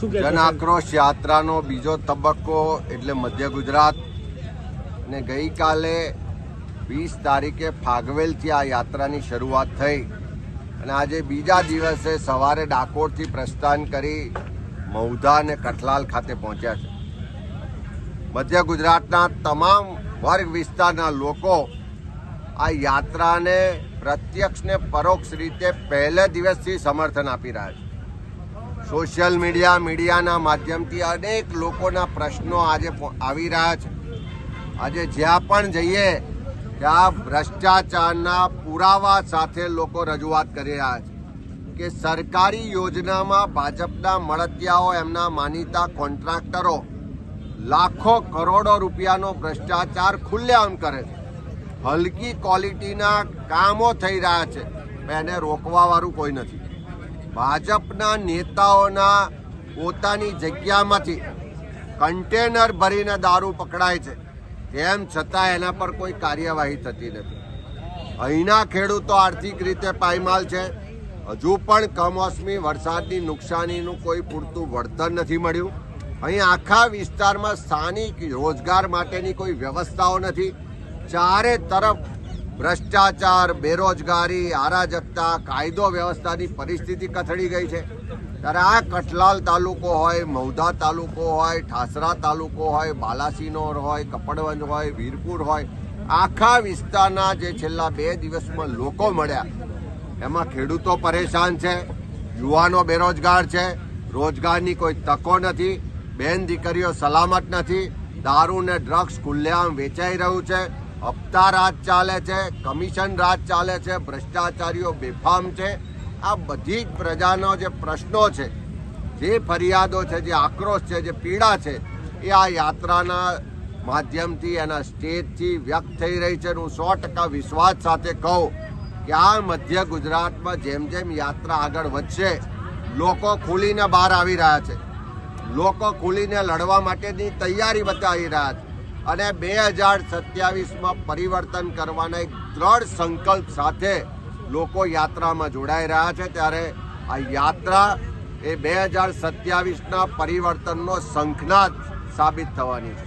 જન આક્રોશ યાત્રાનો બીજો તબક્કો એટલે મધ્ય ગુજરાત ને ગઈકાલે 20 તારીખે ફાગવેલથી આ યાત્રાની શરૂઆત થઈ અને આજે બીજા દિવસે સવારે ડાકોરથી પ્રસ્થાન કરી મહુધા અને કઠલાલ ખાતે પહોંચ્યા છે. મધ્ય ગુજરાતના તમામ વર્ગ વિસ્તારના લોકો આ યાત્રાને પ્રત્યક્ષ ને પરોક્ષ રીતે પહેલે દિવસથી સમર્થન આપી રહ્યા છે. સોશિયલ મીડિયાના માધ્યમથી અનેક લોકોના પ્રશ્નો આજે આવી રહ્યા છે. આજે જ્યાં પણ જઈએ ત્યાં ભ્રષ્ટાચારના પુરાવા સાથે લોકો રજૂઆત કરી રહ્યા છે કે સરકારી યોજનામાં ભાજપના મળતિયાઓ, એમના માનીતા કોન્ટ્રાક્ટરો લાખો કરોડો રૂપિયાનો ભ્રષ્ટાચાર ખુલ્લેઆમ કરે છે. હલકી ક્વોલિટીના કામો થઈ રહ્યા છે, એને રોકવાવાળું કોઈ નથી. ભાજપના નેતાઓના પોતાની જગ્યામાંથી કન્ટેનર ભરીને દારૂ પકડાય છે, તેમ છતાં એના પર કોઈ કાર્યવાહી થતી નથી. અહીંના ખેડૂતો આર્થિક રીતે પાયમાલ છે. હજુ પણ કમોસમી વરસાદની નુકસાનીનું કોઈ પૂરતું વળતર નથી મળ્યું. અહીં આખા વિસ્તારમાં સ્થાનિક રોજગાર માટેની કોઈ વ્યવસ્થાઓ નથી. ચારે તરફ ભ્રષ્ટાચાર, બેરોજગારી, અરાજકતા, કાયદો વ્યવસ્થાની પરિસ્થિતિ કથળી ગઈ છે. ત્યારે આ કઠલાલ તાલુકો હોય, મહુધા તાલુકો હોય, ઠાસરા તાલુકો હોય, બાલાસિનોર હોય, કપડવંજ હોય, વીરપુર હોય, આખા વિસ્તારના જે છેલ્લા 2 દિવસમાં લોકો મળ્યા એમાં ખેડૂતો પરેશાન છે, યુવાનો બેરોજગાર છે, રોજગારની કોઈ તકો નથી, બેન દીકરીઓ સલામત નથી, દારૂ ને ડ્રગ્સ ખુલ્લેઆમ વેચાઈ રહ્યું છે, હપ્તા રાજ ચાલે છે, કમિશન રાજ ચાલે છે, ભ્રષ્ટાચારીઓ બેફામ છે. આ બધી જ પ્રજાનો જે પ્રશ્નો છે, જે ફરિયાદો છે, જે આક્રોશ છે, જે પીડા છે, એ આ યાત્રાના માધ્યમથી, એના સ્ટેજથી વ્યક્ત થઈ રહી છે. હું 100% વિશ્વાસ સાથે કહું કે આ મધ્ય ગુજરાતમાં જેમ જેમ યાત્રા આગળ વધશે, લોકો ખુલીને બહાર આવી રહ્યા છે, લોકો ખુલીને લડવા માટેની તૈયારી બતાવી રહ્યા છે અને 2027માં પરિવર્તન કરવાના એક દ્રઢ સંકલ્પ સાથે લોકો યાત્રામાં જોડાઈ રહ્યા છે. ત્યારે આ યાત્રા એ 2027ના પરિવર્તનનો શંખનાદ સાબિત થવાની છે.